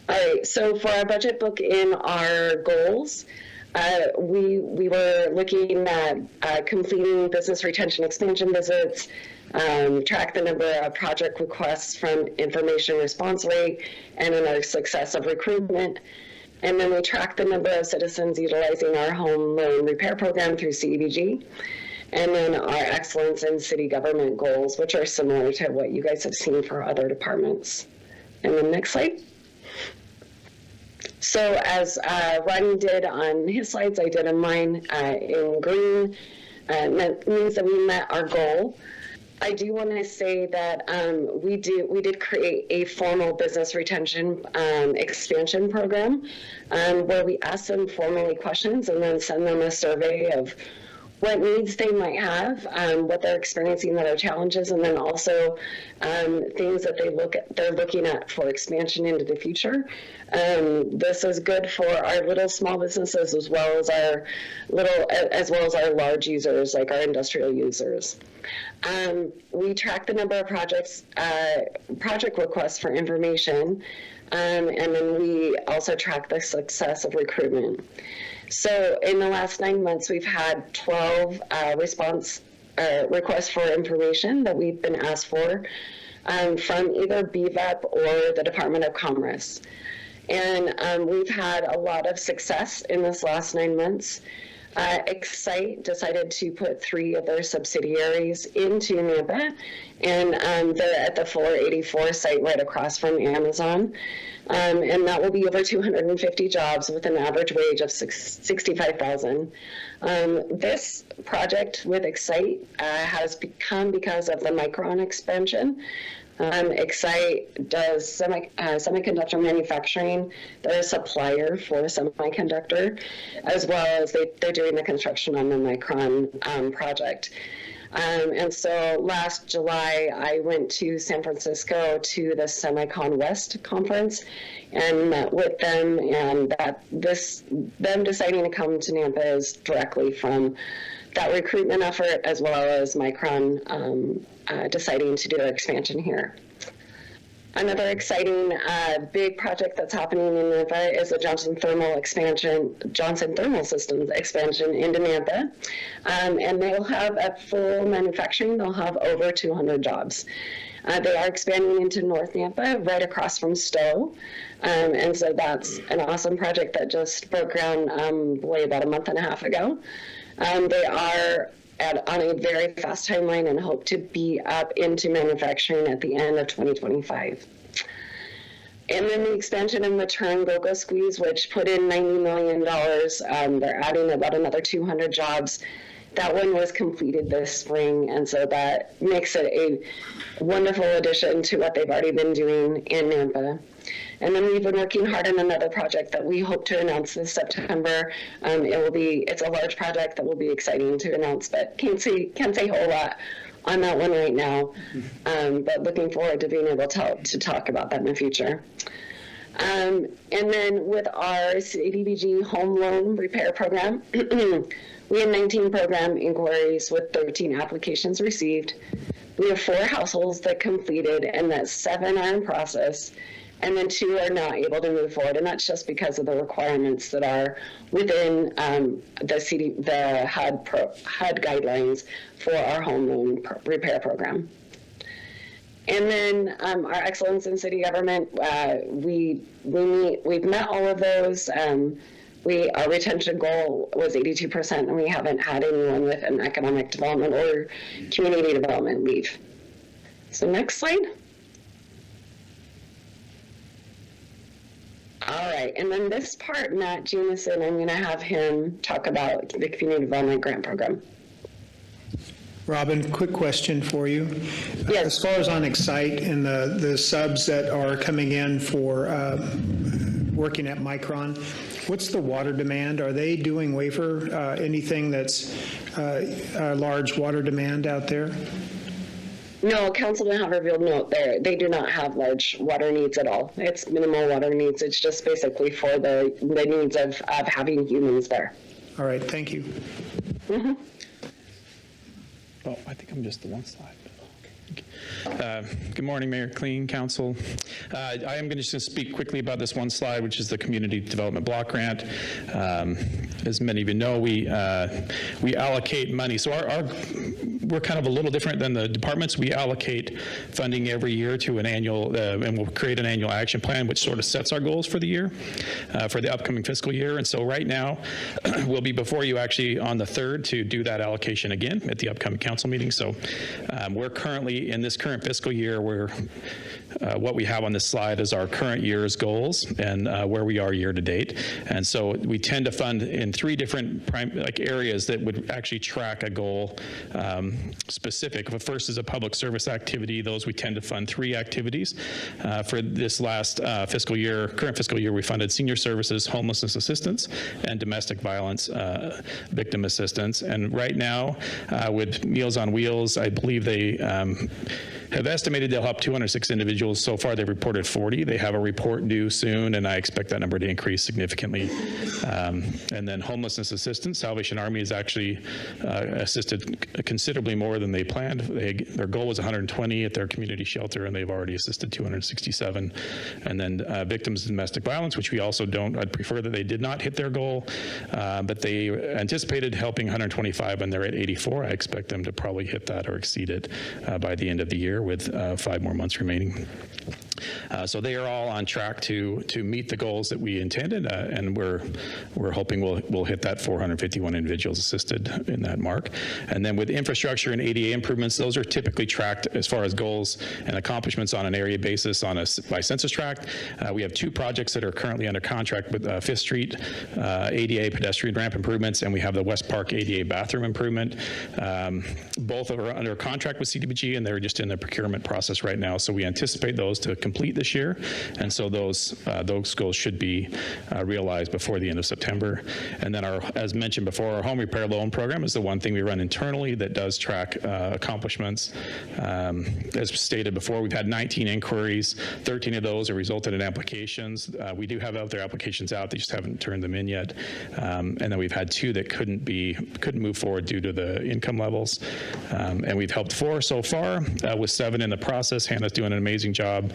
All right, so for our budget book in our goals, we were looking at completing business retention expansion visits, track the number of project requests from information response rate, and then our success of recruitment. And then we track the number of citizens utilizing our home loan repair program through CDBG. And then our excellence in city government goals, which are similar to what you guys have seen for other departments. And then next slide. So as Rodney did on his slides, I did on mine in green. That means that we met our goal. I do want to say that we did create a formal business retention expansion program where we ask them formally questions and then send them a survey of what needs they might have, what they're experiencing that are challenges, and then also things that they're looking at for expansion into the future. This is good for our little small businesses as well as our large users, like our industrial users. We track the number of project requests for information, and then we also track the success of recruitment. So in the last 9 months, we've had 12 requests for information that we've been asked for from either BVEP or the Department of Commerce. And we've had a lot of success in this last 9 months. Excite decided to put 3 of their subsidiaries into Nampa, and they're at the 484 site right across from Amazon. And that will be over 250 jobs with an average wage of $65,000. This project with Excite has become because of the Micron expansion. Excite does semiconductor manufacturing. They're a supplier for semiconductor, as well as they're doing the construction on the Micron project. And so last July, I went to San Francisco to the SemiCon West conference and met with them, and them deciding to come to Nampa is directly from that recruitment effort, as well as Micron deciding to do their expansion here. Another exciting big project that's happening in Nampa is the Johnson Thermal Systems expansion into Nampa. And they'll have at full manufacturing, they'll have over 200 jobs. They are expanding into North Nampa, right across from Stowe. And so that's an awesome project that just broke ground, about a month and a half ago. They are on a very fast timeline and hope to be up into manufacturing at the end of 2025. And then the expansion of the Turn Go-Go Squeeze, which put in $90 million. They're adding about another 200 jobs. That one was completed this spring, and so that makes it a wonderful addition to what they've already been doing in Nampa. And then we've been working hard on another project that we hope to announce this September. It's a large project that will be exciting to announce, but can't say a whole lot on that one right now. But looking forward to being able to talk about that in the future. And then with our CDBG home loan repair program, we had 19 program inquiries with 13 applications received. We have 4 households that completed and that 7 are in process. and then 2 are not able to move forward, and that's just because of the requirements that are within the HUD guidelines for our home loan repair program. And then our excellence in city government, we've met all of those. Our retention goal was 82%, and we haven't had anyone with an economic development or community development leave. So next slide. All right, and then this part, Matt Jamison, I'm going to have him talk about the community development grant program. Robin, quick question for you. Yes. As far as on Excite and the subs that are coming in for working at Micron, what's the water demand? Are they doing wafer, anything that's a large water demand out there? No, council didn't have revealed no. They do not have large water needs at all. It's minimal water needs. It's just basically for the needs of having humans there. All right, thank you. Mm-hmm. Oh, I think I'm just the one slide. Good morning, Mayor, Clean Council. I am just going to speak quickly about this one slide, which is the Community Development Block Grant. As many of you know, we allocate money. So we're kind of a little different than the departments. We allocate funding every year to an annual, and we'll create an annual action plan, which sort of sets our goals for the year, for the upcoming fiscal year. And so right now, we'll be before you actually on the 3rd to do that allocation again at the upcoming council meeting. So we're currently in this current fiscal year, where what we have on this slide is our current year's goals and where we are year to date. And so we tend to fund in 3 different areas that would actually track a goal specific. The first is a public service activity. Those we tend to fund 3 activities. For this last fiscal year, current fiscal year, we funded senior services, homelessness assistance, and domestic violence victim assistance. And right now, with Meals on Wheels, I believe they have estimated they'll help 206 individuals. So far, they've reported 40. They have a report due soon, and I expect that number to increase significantly. And then homelessness assistance, Salvation Army has actually assisted considerably more than they planned. Their goal was 120 at their community shelter, and they've already assisted 267. And then victims of domestic violence, which we also don't, I'd prefer that they did not hit their goal, but they anticipated helping 125, and they're at 84. I expect them to probably hit that or exceed it by the end of the year, with 5 more months remaining. So they are all on track to meet the goals that we intended, and we're hoping we'll hit that 451 individuals assisted in that mark. And then with infrastructure and ADA improvements, those are typically tracked as far as goals and accomplishments on an area basis by census tract. We have 2 projects that are currently under contract with 5th Street ADA pedestrian ramp improvements, and we have the West Park ADA bathroom improvement. Both are under contract with CDBG, and they're just in the procurement process right now. So we anticipate those to complete this year, and so those goals should be realized before the end of September. And then, as mentioned before, our home repair loan program is the one thing we run internally that does track accomplishments. As stated before, we've had 19 inquiries. 13 of those have resulted in applications. We do have other applications out; they just haven't turned them in yet. And then we've had 2 that couldn't move forward due to the income levels. And we've helped 4 so far, with 7 in the process. Hannah's doing an amazing job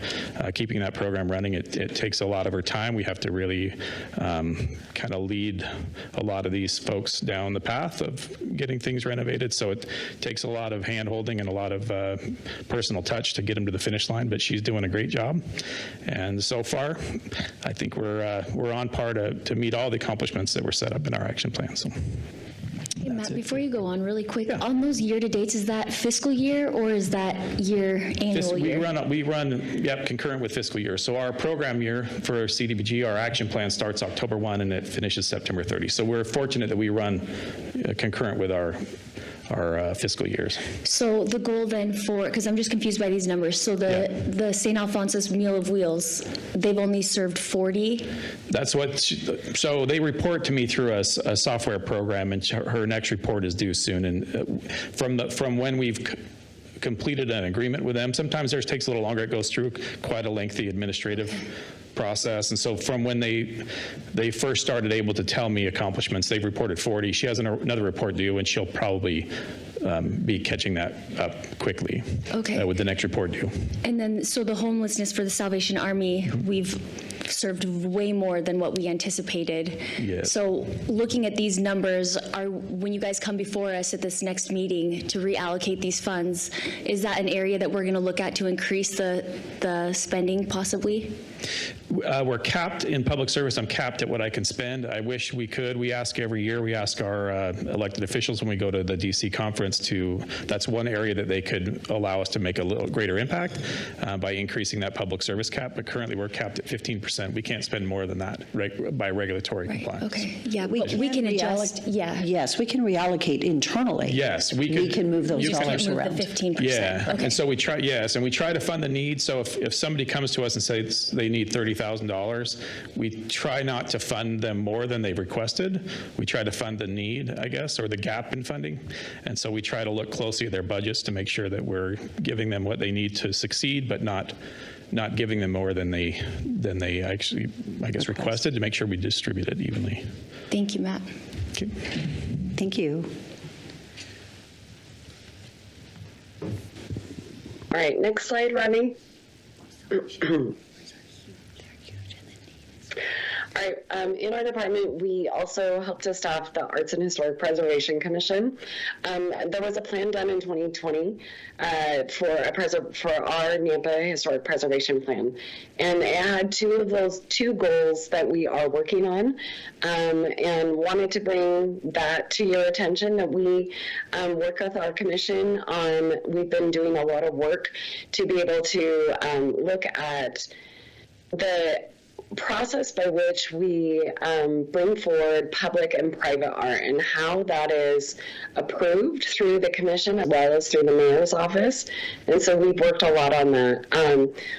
keeping that program running. It takes a lot of her time. We have to really kind of lead a lot of these folks down the path of getting things renovated. So it takes a lot of hand-holding and a lot of personal touch to get them to the finish line, but she's doing a great job. And so far, I think we're on par to meet all the accomplishments that were set up in our action plan. So. Hey, Matt, before you go on really quick, on those year-to-dates, is that fiscal year or is that annual year? We run concurrent with fiscal year. So our program year for CDBG, our action plan starts October 1 and it finishes September 30. So we're fortunate that we run concurrent with our fiscal years. So the goal then because I'm just confused by these numbers. So the St. Alphonsus Meal of Wheels, they've only served 40? That's so they report to me through a software program, and her next report is due soon. And from when we've completed an agreement with them, sometimes theirs takes a little longer. It goes through quite a lengthy administrative process. And so from when they first started able to tell me accomplishments, they've reported 40. She has another report due, and she'll probably be catching that up quickly. Okay. With the next report due. And then, so the homelessness for the Salvation Army, we've served way more than what we anticipated. Yes. So looking at these numbers, when you guys come before us at this next meeting to reallocate these funds, is that an area that we're going to look at to increase the spending possibly? We're capped in public service. I'm capped at what I can spend. I wish we could. We ask every year. We ask our elected officials when we go to the DC conference that's one area that they could allow us to make a little greater impact by increasing that public service cap. But currently we're capped at 15%. We can't spend more than that by regulatory compliance. Okay. Yeah, we can adjust. Yeah. Yes, we can reallocate internally. Yes, We can move those you can- dollars Move around. the 15%. Yeah, Okay. and so we try, yes, and we try to fund the need. So if somebody comes to us and says they need $30,000, we try not to fund them more than they've requested. We try to fund the need, I guess, or the gap in funding. And so we try to look closely at their budgets to make sure that we're giving them what they need to succeed, but not giving them more than they actually, I guess, requested, to make sure we distribute it evenly. Thank you, Matt. Okay. Thank you. All right, next slide, Rodney. All right, in our department, we also help to staff the Arts and Historic Preservation Commission. There was a plan done in 2020 for our Nampa Historic Preservation Plan, and it had two goals that we are working on, and wanted to bring that to your attention. That we work with our commission on. We've been doing a lot of work to be able to look at the process by which we bring forward public and private art and how that is approved through the commission as well as through the mayor's office. And so we've worked a lot on that.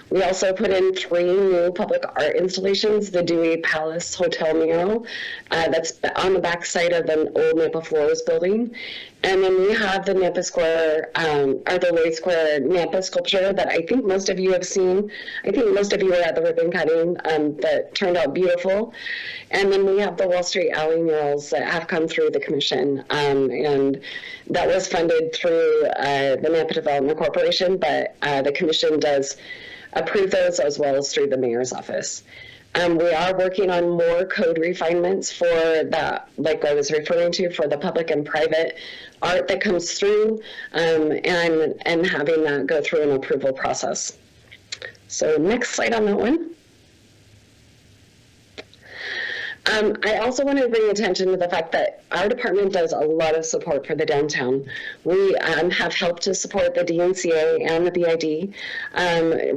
We also put in 3 new public art installations, the Dewey Palace Hotel mural that's on the back side of an old Nampa Flores building. And then we have the Nampa Square, or the Lloyd Square Nampa sculpture that I think most of you have seen. I think most of you were at the ribbon cutting that turned out beautiful. And then we have the Wall Street Alley murals that have come through the commission. And that was funded through the Nampa Development Corporation, but the commission does approve those as well as through the mayor's office. We are working on more code refinements for that, like I was referring to, for the public and private art that comes through, and having that go through an approval process. So next slide on that one. I also want to bring attention to the fact that our department does a lot of support for the downtown. We have helped to support the DNCA and the BID.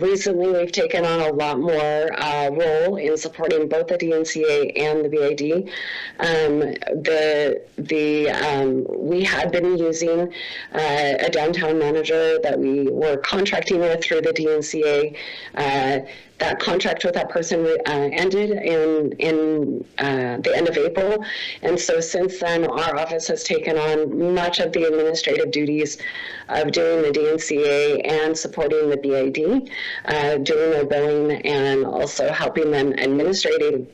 Recently, we've taken on a lot more role in supporting both the DNCA and the BID. We had been using a downtown manager that we were contracting with through the DNCA. That contract with that person ended in the end of April. And so since then, our office has taken on much of the administrative duties of doing the DNCA and supporting the BID, doing their billing, and also helping them administratively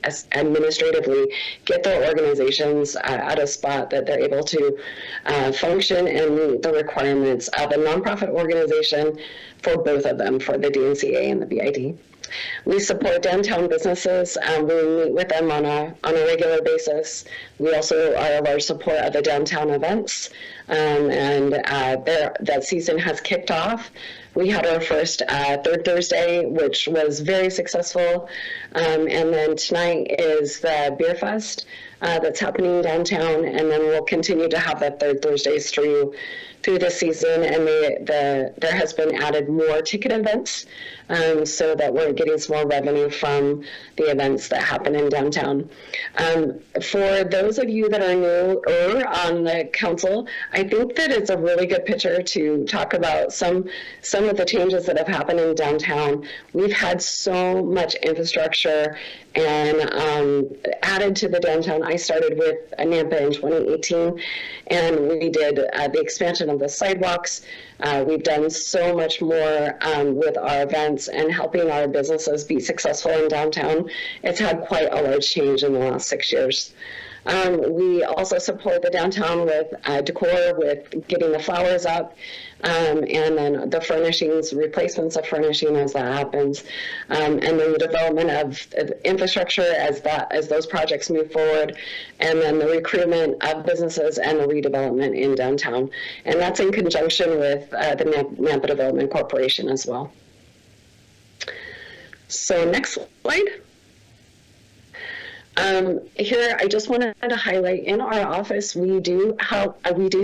get their organizations at a spot that they're able to function and meet the requirements of a nonprofit organization for both of them, for the DNCA and the BID. We support downtown businesses. We meet with them on a regular basis. We also are a large support of the downtown events, and that season has kicked off. We had our first Third Thursday, which was very successful, and then tonight is the Beer Fest that's happening downtown, and then we'll continue to have that Third Thursdays through the season, and there has been added more ticket events, so that we're getting some more revenue from the events that happen in downtown. For those of you that are newer on the council, I think that it's a really good picture to talk about some of the changes that have happened in downtown. We've had so much infrastructure and added to the downtown. I started with Nampa in 2018, and we did the expansion of the sidewalks. We've done so much more with our events and helping our businesses be successful in downtown. It's had quite a large change in the last 6 years. We also support the downtown with decor, with getting the flowers up, and then the furnishings, replacements of furnishing as that happens, and then the development of infrastructure as those projects move forward, and then the recruitment of businesses and the redevelopment in downtown. And that's in conjunction with the Nampa Development Corporation as well. So next slide. Here, I just wanted to highlight, in our office, we do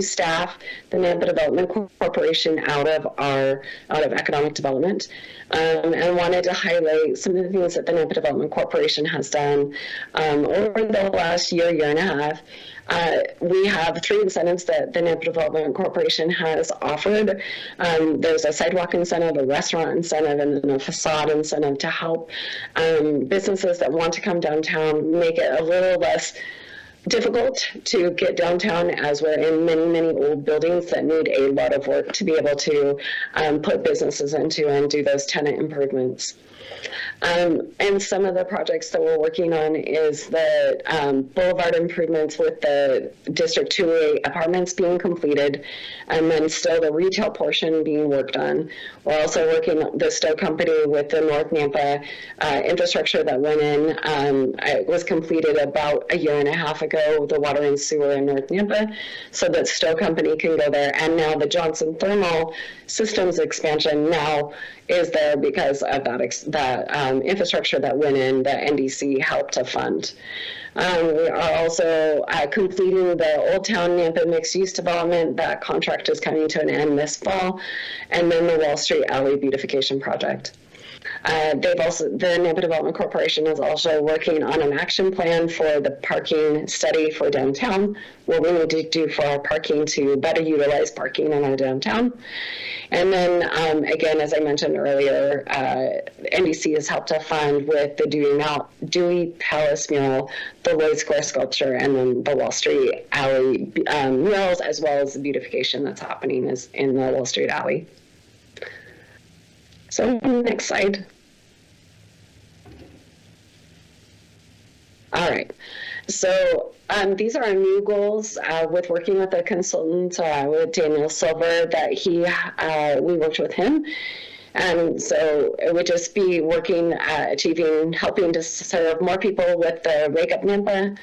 staff the Nampa Development Corporation out of economic development, and wanted to highlight some of the things that the Nampa Development Corporation has done over the last year and a half. We have 3 incentives that the Nampa Development Corporation has offered. There's a sidewalk incentive, a restaurant incentive, and then a facade incentive to help businesses that want to come downtown make it a little less difficult to get downtown, as we're in many old buildings that need a lot of work to be able to put businesses into and do those tenant improvements. And some of the projects that we're working on is the boulevard improvements with the District 2A apartments being completed, and then still the retail portion being worked on. We're also working the Stowe Company with the North Nampa infrastructure that went in. It was completed about a year and a half ago, the water and sewer in North Nampa, so that Stowe Company can go there. And now the Johnson Thermal Systems expansion now is there because of that infrastructure that went in that NDC helped to fund. We are also completing the Old Town Nampa mixed-use development. That contract is coming to an end this fall, and then the Wall Street Alley beautification project. The Nampa Development Corporation is also working on an action plan for the parking study for downtown, what we need to do for our parking to better utilize parking in our downtown. And then, again, as I mentioned earlier, NBC has helped to fund with the Dewey Palace mural, the Lloyd Square sculpture, and then the Wall Street Alley murals, as well as the beautification that's happening in the Wall Street Alley. So next slide. All right. So these are our new goals with working with a consultant, with Daniel Silver, that we worked with him. And so it would just be working, helping to serve more people with the Wake Up Nampa,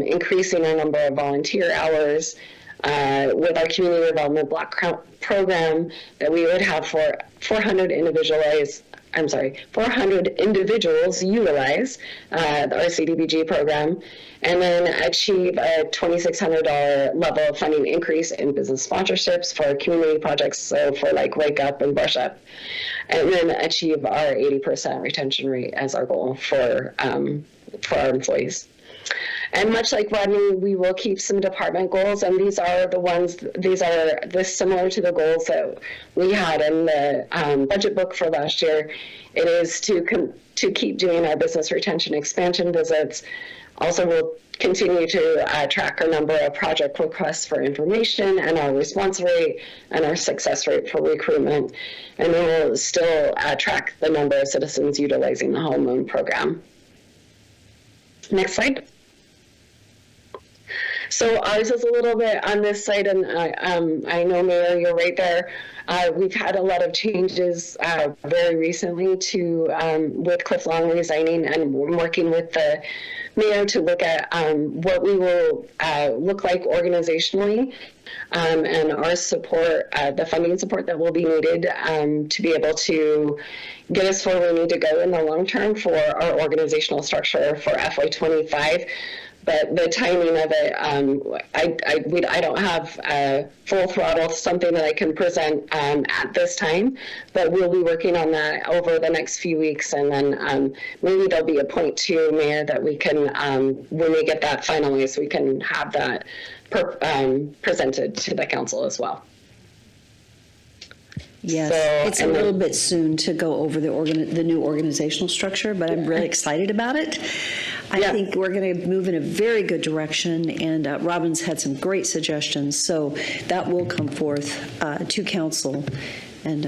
increasing our number of volunteer hours, with our community development block program that we would have for 400 individuals utilize our CDBG program, and then achieve a $2,600 level of funding increase in business sponsorships for community projects, so for like Wake Up and Brush Up, and then achieve our 80% retention rate as our goal for our employees. And much like Rodney, we will keep some department goals, and these are similar to the goals that we had in the budget book for last year. It is to keep doing our business retention expansion visits. Also, we'll continue to track our number of project requests for information and our response rate and our success rate for recruitment. And then we'll still track the number of citizens utilizing the home loan program. Next slide. So ours is a little bit on this side, and I know, Mayor, you're right there. We've had a lot of changes very recently with Cliff Long resigning, and we're working with the mayor to look at what we will look like organizationally, and our support, the funding support that will be needed to be able to get us where we need to go in the long term for our organizational structure for FY25. But the timing of it, I don't have full throttle, something that I can present at this time, but we'll be working on that over the next few weeks, and then maybe there'll be a point too, Mayor, that we can, when we get that finalized, we can have that presented to the council as well. Yes, it's a little bit soon to go over the new organizational structure, but I'm really excited about it. I think we're going to move in a very good direction, and Robin's had some great suggestions, so that will come forth to council, and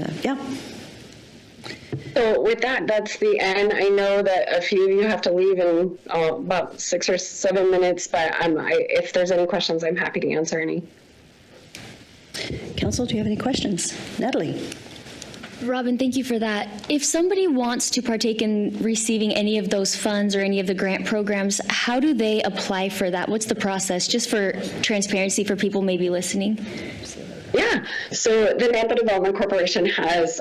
So So with that, that's the end. I know that a few of you have to leave in about 6 or 7 minutes, but if there's any questions, I'm happy to answer any. Council, do you have any questions? Natalie? Robin, thank you for that. If somebody wants to partake in receiving any of those funds or any of the grant programs, how do they apply for that? What's the process, just for transparency for people maybe listening? Yeah, so the Nampa Development Corporation has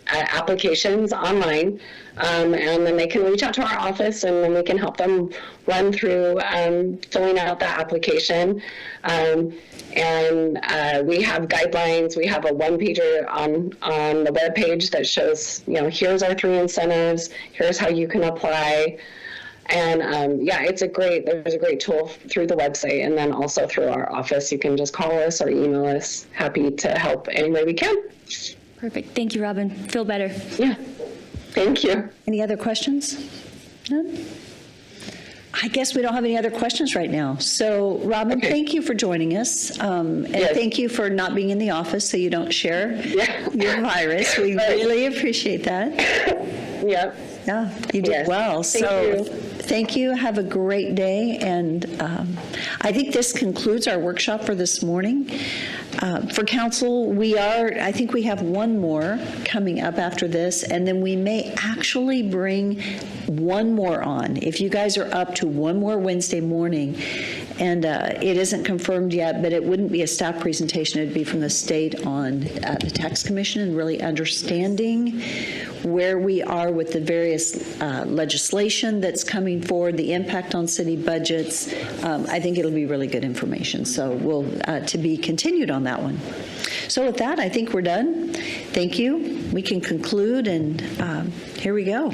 applications online, and then they can reach out to our office, and then we can help them run through filling out the application. And we have guidelines. We have a one-pager on the webpage that shows, here's our 3 incentives, here's how you can apply. And there's a great tool through the website, and then also through our office. You can just call us or email us. Happy to help any way we can. Perfect. Thank you, Robin. Feel better. Yeah. Thank you. Any other questions? None? I guess we don't have any other questions right now. So, Robin, thank you for joining us. And thank you for not being in the office so you don't share your virus. We really appreciate that. Yep. Yeah, you did well. Thank you. Have a great day. And I think this concludes our workshop for this morning. For council, I think we have one more coming up after this, and then we may actually bring one more on. If you guys are up to one more Wednesday morning, and it isn't confirmed yet, but it wouldn't be a staff presentation. It'd be from the state on the tax commission and really understanding where we are with the various legislation that's coming forward, the impact on city budgets. I think it'll be really good information. So we'll to be continued on that one. So with that, I think we're done. Thank you. We can conclude, and here we go.